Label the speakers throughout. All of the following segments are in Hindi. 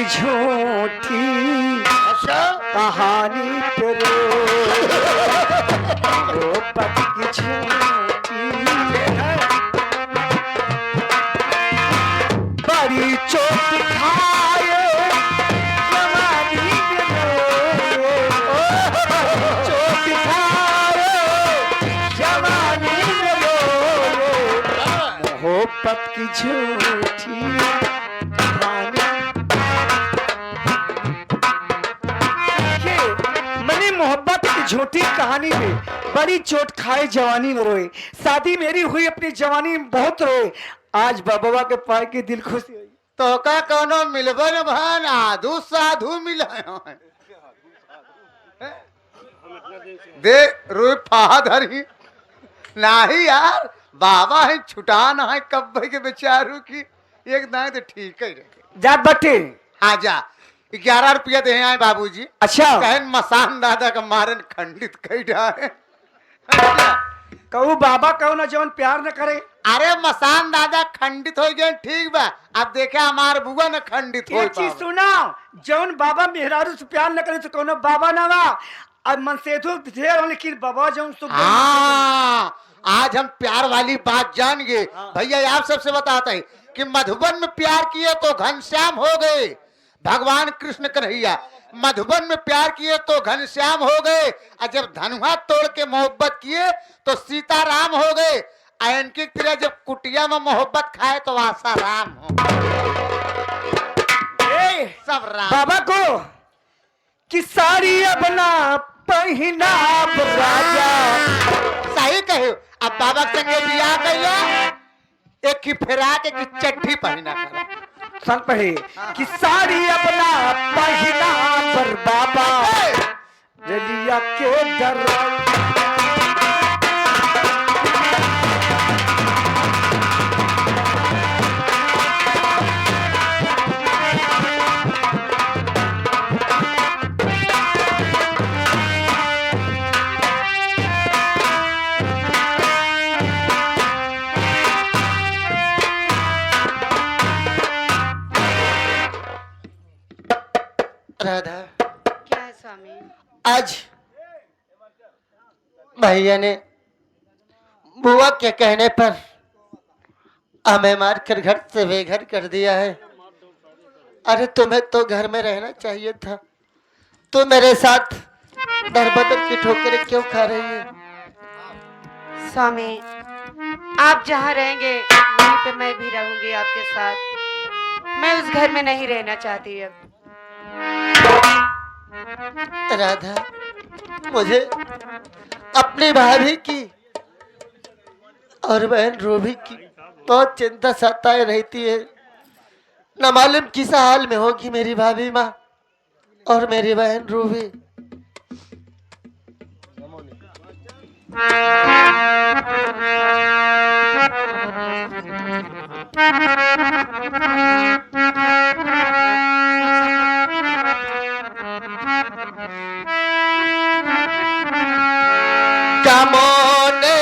Speaker 1: झूठी कहानी पे मोहब्बत की झूठी बड़ी चोट खाए जवानी में चोट खाए जवानी में मोहब्बत की झूठी मोहब्बत की झूठी कहानी में बड़ी चोट खाए जवानी में रोए। शादी मेरी हुई अपनी जवानी में बहुत रोए। आज बाबा के पाए के दिल खुशी हुई।
Speaker 2: तो का कोनो मिलबन भान आधु साधु मिला दे रोए फादर नाही यार बाबा है छुटान है कब भाई के बेचारू की एक दाएं तो ठीक है
Speaker 1: जात बट्टे
Speaker 2: आजा 11 रुपया दे आए बाबूजी।
Speaker 1: अच्छा
Speaker 2: कहन मसान दादा का मारन खंडित कई डाले
Speaker 1: कहू बाबा कहू ना जवन प्यार न करे।
Speaker 2: अरे मसान दादा खंडित हो गए ठीक बा अब देखे हमार बुआ न खंडित हो
Speaker 1: चीज सुना जवन बाबा मेहरारू से प्यार न करे तो कोनो बाबा ना बा। अब मन से तो ढेर लेकिन बाबा जवन तो
Speaker 2: आज हम प्यार वाली बात जान गए। भैया आप सबसे बताते हैं कि मधुबन में प्यार किए तो घनश्याम हो गए। भगवान कृष्ण कन्हैया मधुबन में प्यार किए तो घनश्याम हो गए और जब धनुहा तोड़ के मोहब्बत किए तो सीताराम हो गए। इनकी तरह जब कुटिया में मोहब्बत खाए तो आशा राम हो सब राम।
Speaker 1: बाबा को कि साड़ी अपना पहना राजा
Speaker 2: सही कहे। अब बाबा के संगे बियाह कैला एक ही फेरा के की चट्टी पहना करा
Speaker 1: संग पढ़े कि साड़ी अपना पहना पर बाबा रलिया के डर
Speaker 2: राधा
Speaker 3: क्या है स्वामी?
Speaker 2: आज भैया ने बुआ के कहने पर हमें मारकर घर से बेघर कर दिया है। अरे तुम्हें तो घर में रहना चाहिए था। तो मेरे साथ दर बदर की ठोकरें क्यों खा रही है?
Speaker 3: स्वामी आप जहाँ रहेंगे वहीं पे मैं भी रहूंगी आपके साथ। मैं उस घर में नहीं रहना चाहती अब।
Speaker 2: राधा मुझे अपनी भाभी की और बहन रूबी की बहुत चिंता सताए रहती है। न मालूम किस हाल में होगी मेरी भाभी माँ और मेरी बहन रूबी। कमोने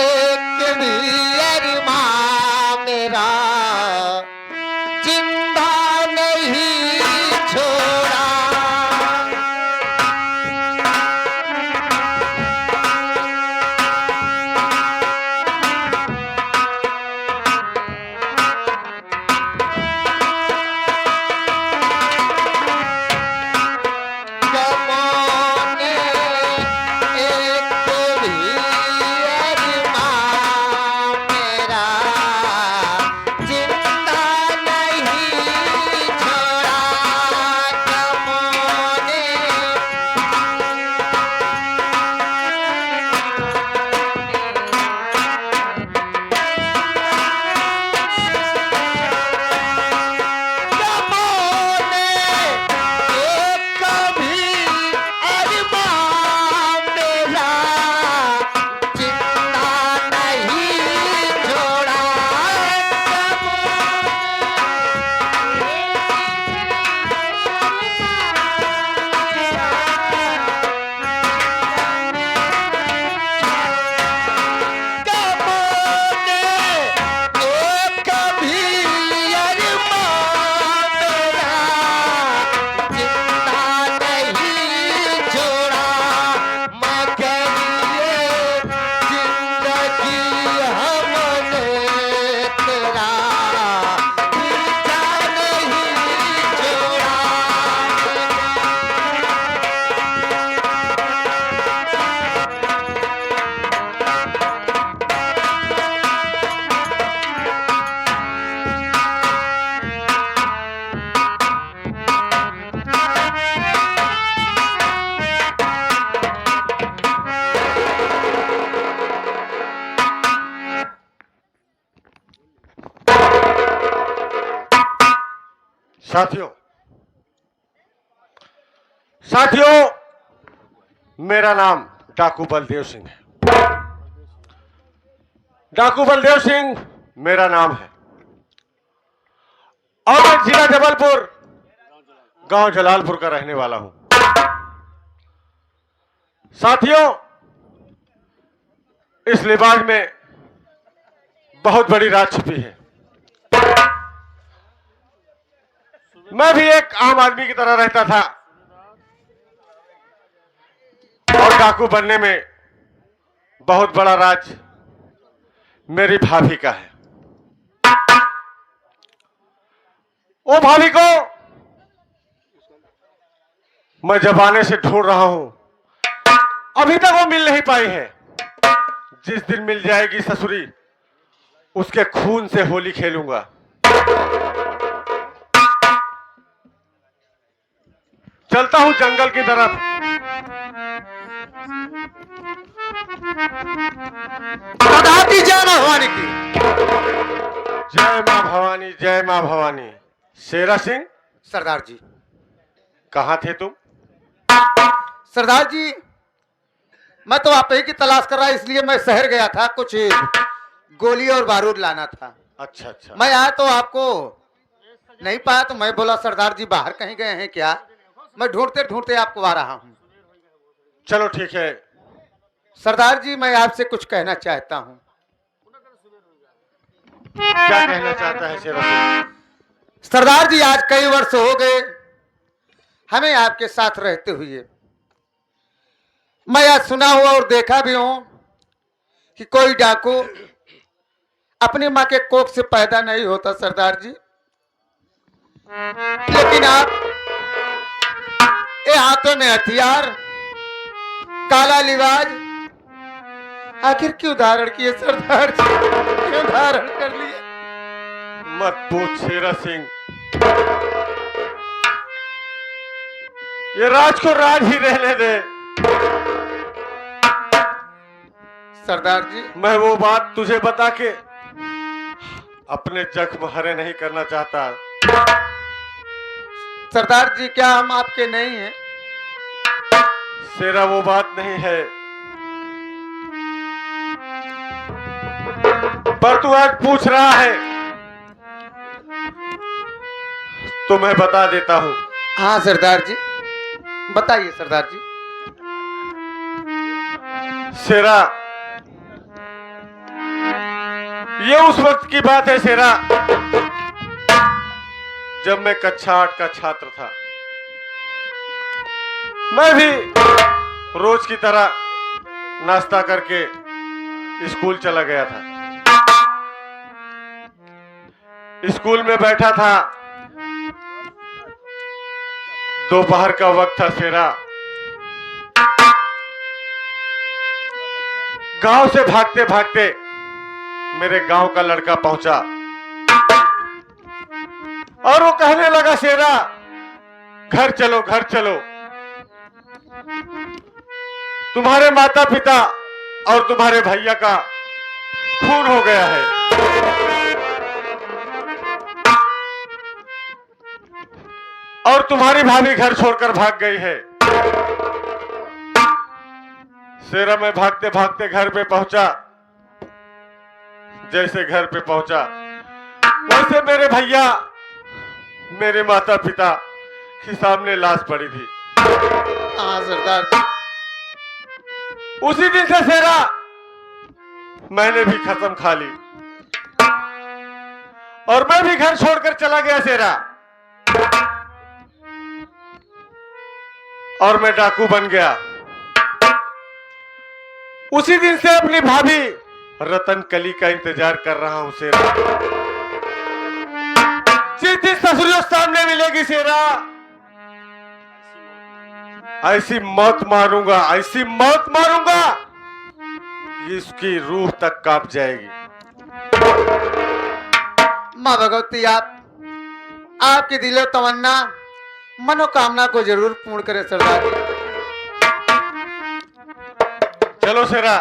Speaker 2: एक भी अरमां मेरा जिंदा नहीं छोड़ा। कमोने एक
Speaker 4: साथियों साथियों मेरा नाम डाकू बलदेव सिंह है। डाकू बलदेव सिंह मेरा नाम है और मैं जिला जबलपुर गांव जलालपुर का रहने वाला हूं। साथियों इस लिबास में बहुत बड़ी राज छुपी है। मैं भी एक आम आदमी की तरह रहता था और डाकू बनने में बहुत बड़ा राज मेरी भाभी का है। वो भाभी को मैं जमाने से ढूंढ रहा हूं, अभी तक वो मिल नहीं पाई है। जिस दिन मिल जाएगी ससुरी, उसके खून से होली खेलूंगा। चलता हूं जंगल की तरफ।
Speaker 2: सरदार जी जय मां भवानी की।
Speaker 4: जय मां भवानी, जय मां भवानी। शेरा सिंह,
Speaker 2: सरदार जी,
Speaker 4: कहां थे तुम?
Speaker 2: सरदार जी, मैं तो आप ही की तलाश कर रहा, इसलिए मैं शहर गया था, कुछ गोली और बारूद लाना था।
Speaker 4: अच्छा अच्छा।
Speaker 2: मैं आया तो आपको नहीं पाया, तो मैं बोला सरदार जी बाहर कहीं गए हैं क्या। मैं ढूंढते ढूंढते आपको आ रहा हूं।
Speaker 4: चलो ठीक है।
Speaker 2: सरदार जी, मैं आपसे कुछ कहना चाहता हूं।
Speaker 4: क्या कहना चाहता है शेरा सिंह?
Speaker 2: सरदार जी, आज कई वर्ष हो गए हमें आपके साथ रहते हुए। मैं आज सुना हुआ और देखा भी हूं कि कोई डाकू अपनी मां के कोख से पैदा नहीं होता सरदार जी। लेकिन आप ये हाथों में हथियार, काला लिबाज, आखिर क्यों धारण किए सरदार जी, क्यों धारण कर लिए?
Speaker 4: मत पूछ शेरा सिंह, ये राज को राज ही रहने दे।
Speaker 2: सरदार जी,
Speaker 4: मैं वो बात तुझे बता के अपने जख्म हरे नहीं करना चाहता।
Speaker 2: सरदार जी, क्या हम आपके नहीं हैं?
Speaker 4: शेरा, वो बात नहीं है, पर तू आज पूछ रहा है तो मैं बता देता हूं।
Speaker 2: हाँ सरदार जी, बताइए सरदार जी।
Speaker 4: शेरा, ये उस वक्त की बात है शेरा, जब मैं कक्षा 8 का छात्र था। मैं भी रोज की तरह नाश्ता करके स्कूल चला गया था। स्कूल में बैठा था, दोपहर का वक्त था शेरा। गांव से भागते भागते मेरे गांव का लड़का पहुंचा और वो कहने लगा, शेरा घर चलो, घर चलो, तुम्हारे माता पिता और तुम्हारे भैया का खून हो गया है और तुम्हारी भाभी घर छोड़कर भाग गई है। शेरा, मैं भागते भागते घर पे पहुंचा। जैसे घर पे पहुंचा, वैसे मेरे भैया, मेरे माता पिता के सामने लाश पड़ी थी।
Speaker 2: हाँ सरदार जी,
Speaker 4: उसी दिन से शेरा मैंने भी कसम खा ली और मैं भी घर छोड़कर चला गया शेरा, और मैं डाकू बन गया। उसी दिन से अपनी भाभी रतन कली का इंतजार कर रहा हूं शेरा। जिस दिन ससुरियों सामने मिलेगी शेरा, ऐसी मौत मारूंगा, ऐसी मौत मारूंगा कि इसकी रूह तक कांप जाएगी।
Speaker 2: माँ भगवती, आपकी दिलो तमन्ना, मनोकामना को जरूर पूर्ण करे सरदार जी।
Speaker 4: चलो शेरा,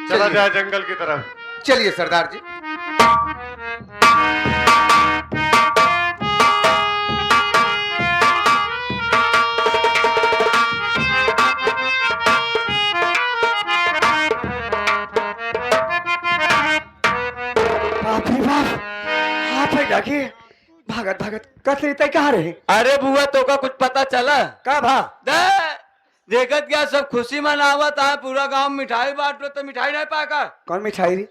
Speaker 4: चला
Speaker 2: चलिए।
Speaker 4: जाए जंगल की तरफ।
Speaker 2: चलिए सरदार जी।
Speaker 1: तय कहाँ रहे?
Speaker 5: अरे बुआ तो का कुछ पता चला?
Speaker 1: का भा?
Speaker 5: देखत क्या सब खुशी मनावत है, पूरा गांव मिठाई बांट लो तो मिठाई नहीं पाका।
Speaker 1: कौन मिठाई री?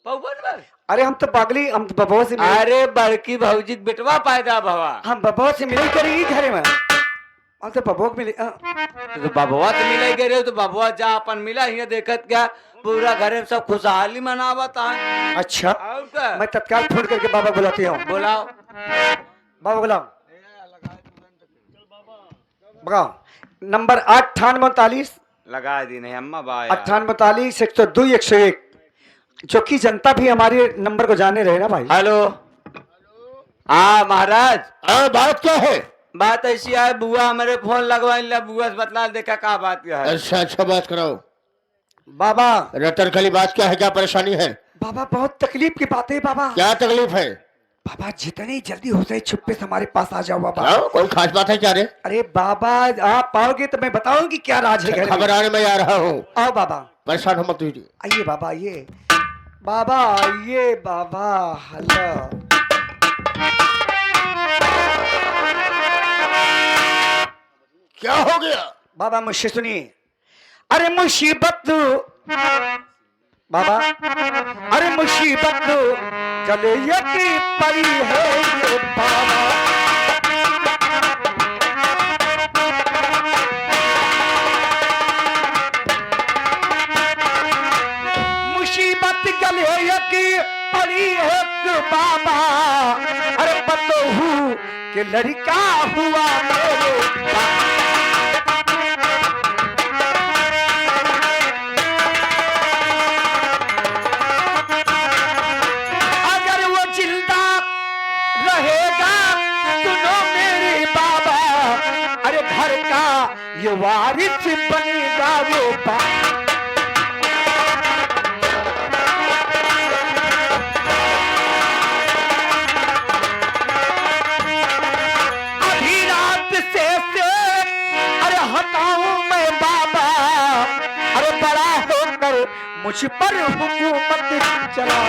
Speaker 5: पौवन में?
Speaker 1: अरे हम तो बगली, हम तो बबुआ से मिले।
Speaker 5: अरे बड़की भौजी के बेटवा पैदा भवा।
Speaker 1: हम बबुआ से मिले करेगी घरे में। हम तो बबुआ को मिले।
Speaker 5: तो बबुआ तो मिले गए तो बबुआ जा अपन मिला ही देखत क्या पूरा घर में सब खुशहाली मनावत है।
Speaker 1: अच्छा,
Speaker 5: और क्या?
Speaker 1: मैं तत्काल फोन करके बाबा बुलाती हूँ।
Speaker 5: बुलाओ
Speaker 1: बाबा बुलाओ। बताओ नंबर 9839
Speaker 5: लगा दी नहीं अम्मा बाय
Speaker 1: 9839 102 101, जो कि जनता भी हमारे नंबर को जाने रहे ना भाई।
Speaker 5: हेलो। हाँ महाराज,
Speaker 2: बात क्या है?
Speaker 5: बात ऐसी है बुआ हमारे फोन लगवाई, बुआ से बतला देखा क्या बात क्या है।
Speaker 2: अच्छा अच्छा, बात कराओ
Speaker 1: बाबा।
Speaker 2: रतन खली, बात क्या है? क्या परेशानी है?
Speaker 1: बाबा बहुत तकलीफ की बात है बाबा।
Speaker 2: क्या तकलीफ है?
Speaker 1: बाबा जितनी जल्दी हो जाए चुप्पे से हमारे पास आ जाओ बाबा।
Speaker 2: कोई खास बात है क्या रे?
Speaker 1: अरे बाबा आप पाओगे तो मैं बताऊंगी क्या राज है घर में।
Speaker 2: खबर आने में आ रहा हूँ।
Speaker 1: आओ बाबा।
Speaker 2: परेशान हो मत तुझे।
Speaker 1: आइए बाबा आइए। बाबा आइए बाबा। हेलो।
Speaker 2: क्या हो गया?
Speaker 1: बाबा मुझसे सुनिए। अरे मुसीबत बाबा, अरे मुसीबत चले यकी पड़ी है ये बाबा। मुसीबत गले यकी पड़ी है बाबा। अरे बतहू कि लड़का हुआ मेरे बाबा। ये वारिस बनेगा वो अभी रात से अरे हटाऊं मैं बाबा। अरे बड़ा होकर मुझ पर हुकूमत चला।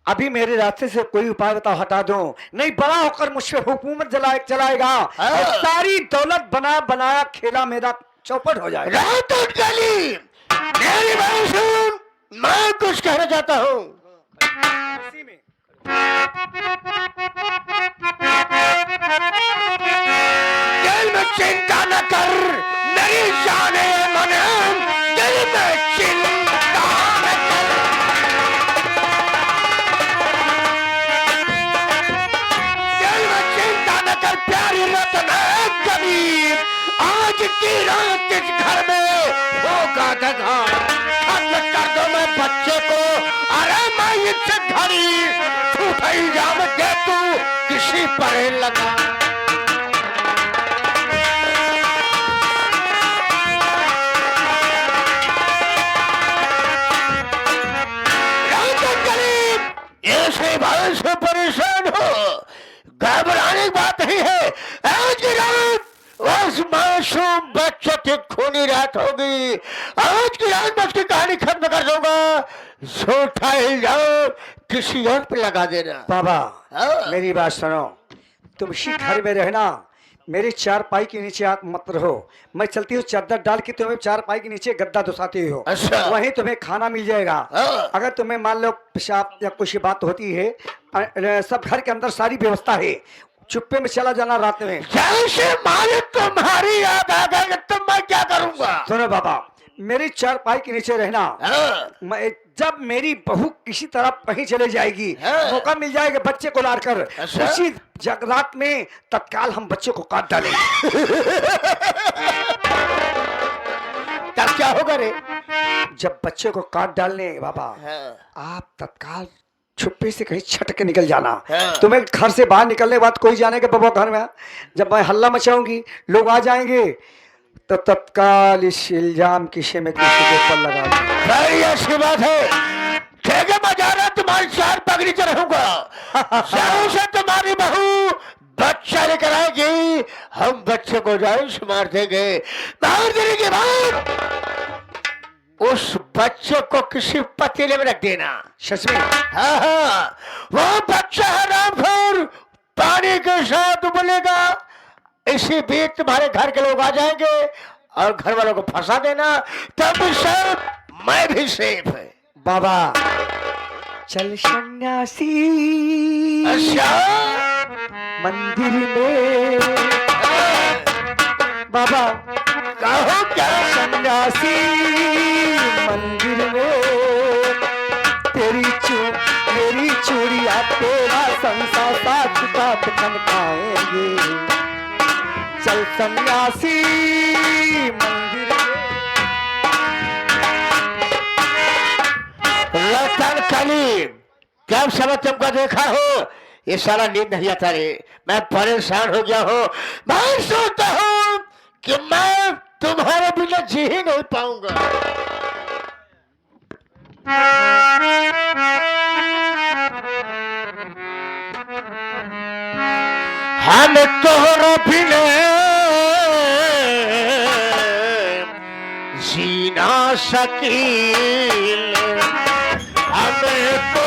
Speaker 1: अभी मेरे रास्ते से कोई उपाय बताओ, हटा दो, नहीं बड़ा होकर मुझ पर हुकूमत चलाएगा और सारी दौलत बनाया खेला मेरा चौपट हो जाएगा।
Speaker 2: मेरी बात सुन, मैं कुछ कहना चाहता हूँ। दिल में चिंता न कर, नहीं जाने मन, दिल में चिंता न कर। प्यारी रतन कबीर, आज की रात इस घर में होगा गधा। खत्म कर दो मैं बच्चे को, अरे मैं इससे घड़ी छूट ही जाम दे तू किसी पर लगा। रतन करीब ऐसे भाई से परेशान हो, घबराने की बात नहीं है। आज की रात उस मासूम बच्चे की खूनी रात होगी। आज की रात मैं उसकी कहानी खत्म कर दूंगा। झूठा इल्जाम किसी और पे लगा देना।
Speaker 1: बाबा मेरी बात सुनो, तुम इसी घर में रहना, मेरे चारपाई के नीचे आप मत रहो। मैं चलती हूँ चादर डाल के तुम्हें चारपाई के नीचे गद्दा दुसाती हो।
Speaker 2: अच्छा।
Speaker 1: वहीं तुम्हें खाना मिल जाएगा। अगर तुम्हें मान लो पेशाब या कुछ बात होती है, सब घर के अंदर सारी व्यवस्था है, चुप्पे में चला जाना रात में।
Speaker 2: जैसे मालिक तुम्हारी याद आ गई तो मैं क्या करूंगा?
Speaker 1: सुनो बाबा, मेरी चारपाई के नीचे रहना। मैं जब मेरी बहू किसी तरह कहीं चले जाएगी, मौका मिल जाएगा बच्चे को लाकर, उसी रात में तत्काल हम बच्चे को काट डालेंगे।
Speaker 2: तब क्या होगा रे?
Speaker 1: जब बच्चे को काट डालने बाबा, आप तत्काल छुप्पे से कहीं छट के निकल जाना। तुम्हें घर से बाहर निकलने के बाद कोई जाने के बाबा घर में, जब मैं हल्ला मचाऊंगी लोग आ जाएंगे तो तत्काल इस इल्जाम किसी में किसी के ऊपर लगा दूंगा।
Speaker 2: ऐसी बात है, ठेके में जा रहा तुम्हारी चार पगड़ी रहूंगा। से तुम्हारी बहू बच्चा लेकर आएगी, हम बच्चे को जान से मार देंगे। मार देने के बाद उस बच्चे को किसी पतीले में रख देना।
Speaker 1: सच में?
Speaker 2: हाँ हाँ, वो बच्चा है रामपुर पानी के साथ उबलेगा। इसी बीच तुम्हारे घर के लोग आ जाएंगे और घर वालों को फंसा देना, तब भी सेफ, मैं भी सेफ है।
Speaker 1: बाबा चल सन्यासी
Speaker 2: अच्छा
Speaker 1: मंदिर में, बाबा
Speaker 2: कहो क्या?
Speaker 1: सन्यासी मंदिर में, मेरी चूड़िया तेरा संसार साथ साथ खनकाएंगे। चल सन्यासी मंदिर में।
Speaker 2: रतन कली, कब समय तुमको देखा हो, ये सारा नींद नहीं आता रे। मैं परेशान हो गया हूँ। मैं सोचता हूँ कि मैं तुम्हारे बिना जी ही नहीं पाऊंगा। हम तोहरा बिना जी ना सकील, हमें तो